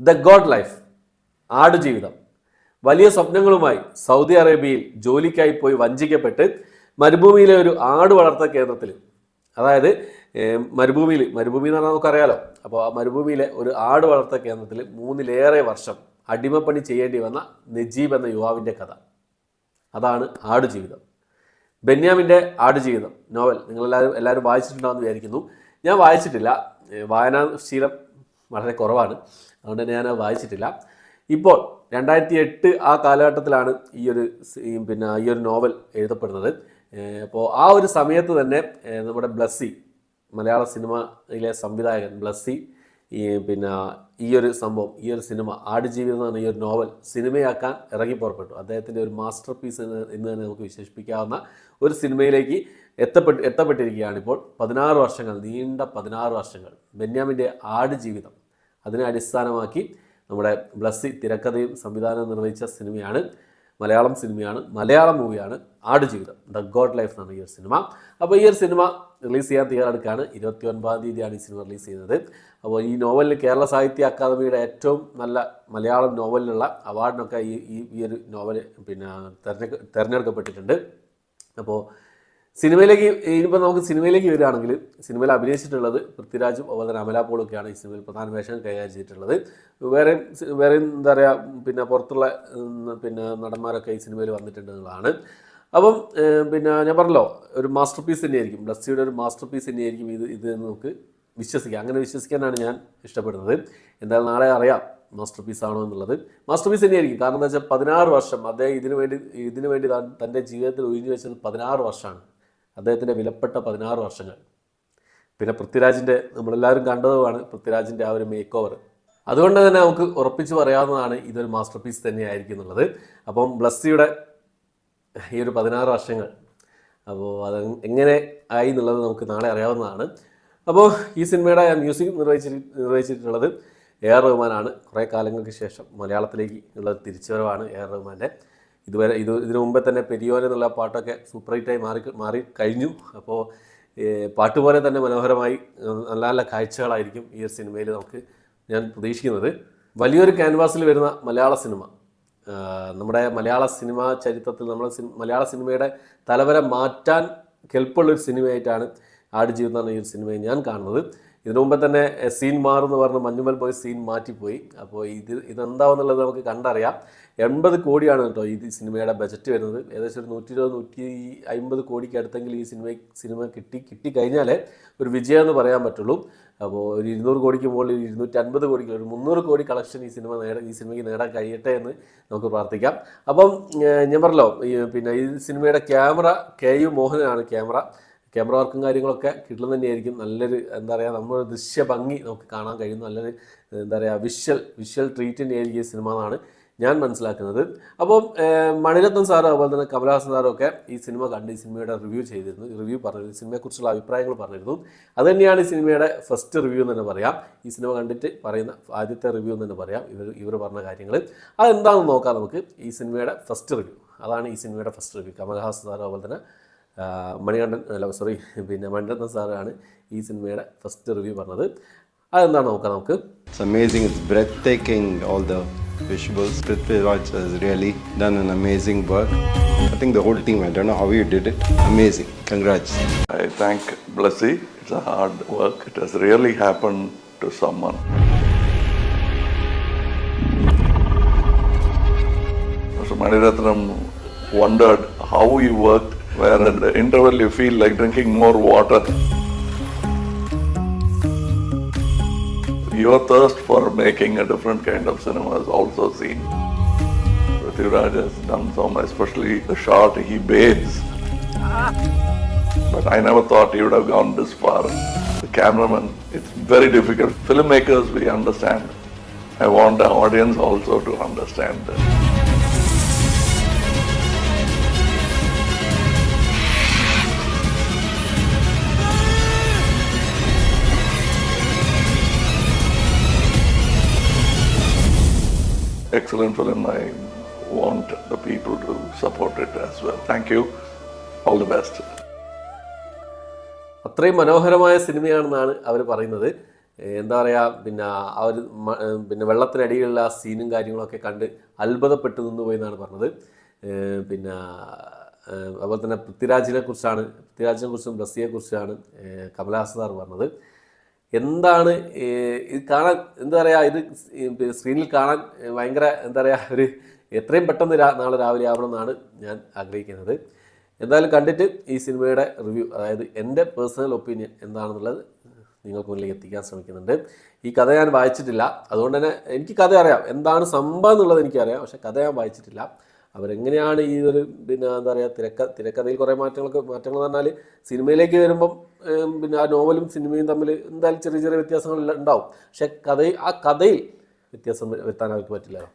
The God life, Aadujeevitham. വലിയ സ്വപ്നങ്ങളുമായി Saudi അറേബ്യയിൽ ജോലിക്കായി പോയി വഞ്ചിക്കപ്പെട്ട് മരുഭൂമിയിലെ ഒരു ആട് വളർത്തൽ കേന്ദ്രത്തിൽ, അതായത് മരുഭൂമി എന്ന് പറഞ്ഞാൽ നമുക്കറിയാലോ. അപ്പോൾ ആ മരുഭൂമിയിലെ ഒരു ആട് വളർത്തൽ കേന്ദ്രത്തിൽ 3-ലേറെ വർഷം അടിമപ്പണി ചെയ്യേണ്ടി വന്ന നജീബ് എന്ന യുവാവിൻ്റെ കഥ. അതാണ് ആടുജീവിതം. ബെന്യാമിൻ്റെ ആടുജീവിതം നോവൽ എല്ലാവരും വായിച്ചിട്ടുണ്ടാകുമെന്ന് വിചാരിക്കുന്നു. ഞാൻ വായിച്ചിട്ടില്ല, വായനാശീലം വളരെ കുറവാണ്, അതുകൊണ്ട് തന്നെ ഞാൻ വായിച്ചിട്ടില്ല. ഇപ്പോൾ 2008 ആ കാലഘട്ടത്തിലാണ് ഈ ഒരു നോവൽ എഴുതപ്പെടുന്നത്. അപ്പോൾ ആ ഒരു സമയത്ത് തന്നെ നമ്മുടെ ബ്ലസ്സി, മലയാള സിനിമയിലെ സംവിധായകൻ ബ്ലസ്സി ഈ ഒരു സിനിമ ആടുജീവിതം എന്ന് പറഞ്ഞ ഈ ഒരു നോവൽ സിനിമയാക്കാൻ ഇറങ്ങി പുറപ്പെട്ടു. അദ്ദേഹത്തിൻ്റെ ഒരു മാസ്റ്റർ പീസ് എന്ന് തന്നെ നമുക്ക് വിശേഷിപ്പിക്കാവുന്ന ഒരു സിനിമയിലേക്ക് എത്തപ്പെട്ടിരിക്കുകയാണ് ഇപ്പോൾ. 16 വർഷങ്ങൾ, നീണ്ട 16 വർഷങ്ങൾ ബെന്യാമിൻ്റെ ആടുജീവിതം, അതിനെ അടിസ്ഥാനമാക്കി നമ്മുടെ ബ്ലസ്സി തിരക്കഥയും സംവിധാനവും നിർവഹിച്ച സിനിമയാണ്, മലയാളം മൂവിയാണ് ആടുജീവിതം. ദ ഗോഡ് ലൈഫ് എന്നാണ് ഈ ഒരു സിനിമ. അപ്പോൾ ഈ ഒരു സിനിമ റിലീസ് ചെയ്യാൻ തയ്യാറെടുക്കുകയാണ്. 29-ാം തീയതിയാണ് ഈ സിനിമ റിലീസ് ചെയ്യുന്നത്. അപ്പോൾ ഈ നോവലിന് കേരള സാഹിത്യ അക്കാദമിയുടെ ഏറ്റവും നല്ല മലയാളം നോവലിനുള്ള അവാർഡിനൊക്കെ ഈ ഒരു നോവൽ തിരഞ്ഞെടുക്കപ്പെട്ടിട്ടുണ്ട്. അപ്പോൾ ഇനിയിപ്പോൾ നമുക്ക് സിനിമയിലേക്ക് വരികയാണെങ്കിൽ, സിനിമയിൽ അഭിനയിച്ചിട്ടുള്ളത് പൃഥ്വിരാജും അതുപോലെ തന്നെ അമല പോളൊക്കെയാണ് ഈ സിനിമയിൽ പ്രധാന വേഷം കൈകാര്യം ചെയ്തിട്ടുള്ളത്. വേറെ എന്താ പറയുക, പുറത്തുള്ള നടന്മാരൊക്കെ ഈ സിനിമയിൽ വന്നിട്ടുണ്ട് എന്നുള്ളതാണ്. അപ്പം ഞാൻ പറഞ്ഞല്ലോ, ഒരു മാസ്റ്റർ പീസ് തന്നെയായിരിക്കും, ബ്ലസ്സിയുടെ ഒരു മാസ്റ്റർ പീസ് തന്നെയായിരിക്കും ഇത് നമുക്ക് വിശ്വസിക്കാം. അങ്ങനെ വിശ്വസിക്കാനാണ് ഞാൻ ഇഷ്ടപ്പെടുന്നത്. എന്തായാലും നാളെ അറിയാം മാസ്റ്റർ പീസ് ആണോ എന്നുള്ളത്. മാസ്റ്റർ പീസ് തന്നെയായിരിക്കും. കാരണം എന്താ വെച്ചാൽ 16 വർഷം അദ്ദേഹം ഇതിനു വേണ്ടി തൻ്റെ ജീവിതത്തിൽ ഒഴിഞ്ഞു വെച്ചത് 16 വർഷമാണ്. അദ്ദേഹത്തിൻ്റെ വിലപ്പെട്ട 16 വർഷങ്ങൾ. പിന്നെ പൃഥ്വിരാജിൻ്റെ, നമ്മളെല്ലാവരും കണ്ടതുമാണ് പൃഥ്വിരാജിൻ്റെ ആ ഒരു മേക്ക് ഓവർ. അതുകൊണ്ട് തന്നെ നമുക്ക് ഉറപ്പിച്ച് പറയാവുന്നതാണ് ഇതൊരു മാസ്റ്റർ പീസ് തന്നെയായിരിക്കും എന്നുള്ളത്. അപ്പം ബ്ലസ്സിയുടെ ഈ ഒരു 16 വർഷങ്ങൾ, അപ്പോൾ അത് എങ്ങനെ ആയി എന്നുള്ളത് നമുക്ക് നാളെ അറിയാവുന്നതാണ്. അപ്പോൾ ഈ സിനിമയുടെ മ്യൂസിക് നിർവഹിച്ചിട്ടുള്ളത് AR റഹ്മാനാണ്. കുറേ കാലങ്ങൾക്ക് ശേഷം മലയാളത്തിലേക്ക് ഉള്ള തിരിച്ചുവരവാണ് AR റഹ്മാൻ്റെ. ഇതിനു മുമ്പേ തന്നെ പെരിയോൻ എന്നുള്ള പാട്ടൊക്കെ സൂപ്പർ ഹിറ്റായി മാറി കഴിഞ്ഞു. അപ്പോൾ പാട്ട് പോലെ തന്നെ മനോഹരമായി നല്ല നല്ല കാഴ്ചകളായിരിക്കും ഈ ഒരു സിനിമയിൽ ഞാൻ പ്രതീക്ഷിക്കുന്നത്. വലിയൊരു ക്യാൻവാസിൽ വരുന്ന മലയാള സിനിമ, നമ്മുടെ മലയാള സിനിമാ ചരിത്രത്തിൽ മലയാള സിനിമയുടെ തലവര മാറ്റാൻ കെൽപ്പുള്ളൊരു സിനിമയായിട്ടാണ് ആടുജീവിതം എന്ന ഈ ഒരു സിനിമയെ ഞാൻ കാണുന്നത്. ഇതിനു മുമ്പേ തന്നെ സീൻ മാറുമെന്ന് പറഞ്ഞ് മഞ്ഞുമൽ ബോയ്സ് സീൻ മാറ്റിപ്പോയി. അപ്പോൾ ഇതെന്താവുന്നുള്ളത് നമുക്ക് കണ്ടറിയാം. 80 കോടിയാണ് കേട്ടോ ഈ സിനിമയുടെ ബജറ്റ് വരുന്നത്. ഏകദേശം ഒരു 120-150 കോടിക്ക് അടുത്തെങ്കിൽ ഈ സിനിമ കിട്ടിക്കഴിഞ്ഞാലേ ഒരു വിജയം എന്ന് പറയാൻ പറ്റുള്ളൂ. അപ്പോൾ ഒരു 200 കോടിക്ക് മുകളിൽ 250 കോടിക്ക് ഒരു 300 കോടി കളക്ഷൻ ഈ സിനിമയ്ക്ക് നേടാൻ കഴിയട്ടെ എന്ന് നമുക്ക് പ്രാർത്ഥിക്കാം. അപ്പം ഞാൻ പറഞ്ഞല്ലോ, ഈ സിനിമയുടെ ക്യാമറ KU മോഹനാണ്. ക്യാമറ വർക്കും കാര്യങ്ങളൊക്കെ കിട്ടുന്നത് തന്നെയായിരിക്കും. നല്ലൊരു എന്താ പറയുക, നമ്മുടെ ദൃശ്യ ഭംഗി നമുക്ക് കാണാൻ കഴിയുന്ന നല്ലൊരു എന്താ പറയുക വിഷ്വൽ ട്രീറ്റ് തന്നെയായിരിക്കും ഈ സിനിമ എന്നാണ് ഞാൻ മനസ്സിലാക്കുന്നത്. അപ്പോൾ മണിരത്നം സാറും അതുപോലെ തന്നെ കമലഹാസൻ സാറും ഒക്കെ ഈ സിനിമ കണ്ട് ഈ സിനിമയുടെ റിവ്യൂ പറഞ്ഞിരുന്നു, സിനിമയെക്കുറിച്ചുള്ള അഭിപ്രായങ്ങൾ പറഞ്ഞിരുന്നു. അത് തന്നെയാണ് ഈ സിനിമയുടെ ഫസ്റ്റ് റിവ്യൂ എന്ന് തന്നെ പറയാം. ഈ സിനിമ കണ്ടിട്ട് പറയുന്ന ആദ്യത്തെ റിവ്യൂ എന്ന് തന്നെ പറയാം. ഇവർ പറഞ്ഞ കാര്യങ്ങൾ അതെന്താണെന്ന് നോക്കാം നമുക്ക്. ഈ സിനിമയുടെ ഫസ്റ്റ് റിവ്യൂ, അതാണ് ഈ സിനിമയുടെ ഫസ്റ്റ് റിവ്യൂ. കമലഹാസൻ സാറും അതുപോലെ തന്നെ മണിരത്നം സാറാണ് ഈ സിനിമയുടെ ഫസ്റ്റ് റിവ്യൂ പറഞ്ഞത്. അതെന്താണ് നോക്കാം നമുക്ക്. It's amazing, it's breathtaking, all the visuals. Prithviraj has really done an amazing work. I think the whole team, I don't know how you did it. Amazing. Congrats. I thank Blassi. It's a hard work. It has really happened to someone. So Maniratnam wondered how he worked, where at the interval you feel like drinking more water. Your thirst for making a different kind of cinema is also seen. Prithviraj has done so much, especially the shot he bathes. But I never thought he would have gone this far. The cameraman, it's very difficult. Filmmakers, we understand. I want the audience also to understand that. Excellent film. I want the people to support it as well. Thank you. All the best. അത്രയും മനോഹരമായ സിനിമയാണെന്നാണ് അവർ പറയുന്നത്. എന്താ പറയുക, പിന്നെ ആ ഒരു പിന്നെ വെള്ളത്തിനടിയിലുള്ള ആ സീനും കാര്യങ്ങളൊക്കെ കണ്ട് അത്ഭുതപ്പെട്ടു നിന്ന് പോയി എന്നാണ് പറഞ്ഞത്. പിന്നെ അതുപോലെ തന്നെ പൃഥ്വിരാജിനെ കുറിച്ചും ബ്ലസ്സിയെക്കുറിച്ചാണ് കമലഹാസൻ സാർ പറഞ്ഞത്. എന്താണ് ഇത് കാണാൻ, എന്താ പറയുക, ഇത് സ്ക്രീനിൽ കാണാൻ ഭയങ്കര എന്താ പറയുക, ഒരു എത്രയും പെട്ടെന്ന് നാളെ രാവിലെ ആവണമെന്നാണ് ഞാൻ ആഗ്രഹിക്കുന്നത്. എന്തായാലും കണ്ടിട്ട് ഈ സിനിമയുടെ റിവ്യൂ, അതായത് എൻ്റെ പേഴ്സണൽ ഒപ്പീനിയൻ എന്താണെന്നുള്ളത് നിങ്ങൾക്ക് മുന്നിലേക്ക് എത്തിക്കാൻ ശ്രമിക്കുന്നുണ്ട്. ഈ കഥ ഞാൻ വായിച്ചിട്ടില്ല, അതുകൊണ്ട് തന്നെ എനിക്ക് കഥ അറിയാം, എന്താണ് സംഭവം എന്നുള്ളത് എനിക്കറിയാം, പക്ഷേ കഥ ഞാൻ വായിച്ചിട്ടില്ല. അവരെങ്ങനെയാണ് ഈ ഒരു പിന്നെ എന്താ പറയുക തിരക്കഥയിൽ കുറേ മാറ്റങ്ങൾ എന്ന് പറഞ്ഞാൽ സിനിമയിലേക്ക് വരുമ്പം പിന്നെ ആ നോവലും സിനിമയും തമ്മിൽ എന്തായാലും ചെറിയ ചെറിയ വ്യത്യാസങ്ങൾ ഉണ്ടാവും. പക്ഷേ ആ കഥയിൽ വ്യത്യാസം വരുത്താൻ അവർക്ക് പറ്റില്ലല്ലോ.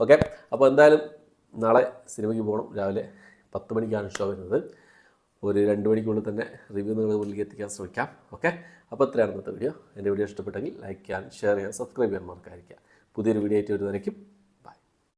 ഓക്കെ, അപ്പോൾ എന്തായാലും നാളെ സിനിമയ്ക്ക് പോകണം. രാവിലെ 10 മണിക്കാണ് ഷോ വരുന്നത്. ഒരു 2 മണിക്കുള്ളിൽ തന്നെ റിവ്യൂ നിങ്ങളുടെ മുന്നിലേക്ക് എത്തിക്കാൻ ശ്രമിക്കാം. ഓക്കെ, അപ്പോൾ ഇത്രയാണ് ഇന്നത്തെ വീഡിയോ. എൻ്റെ വീഡിയോ ഇഷ്ടപ്പെട്ടെങ്കിൽ ലൈക്ക് ചെയ്യാൻ, ഷെയർ ചെയ്യാൻ, സബ്സ്ക്രൈബ് ചെയ്യാൻ മറക്കാതിരിക്കുക. പുതിയൊരു വീഡിയോ ആയിട്ട് വരുന്നതായിരിക്കും.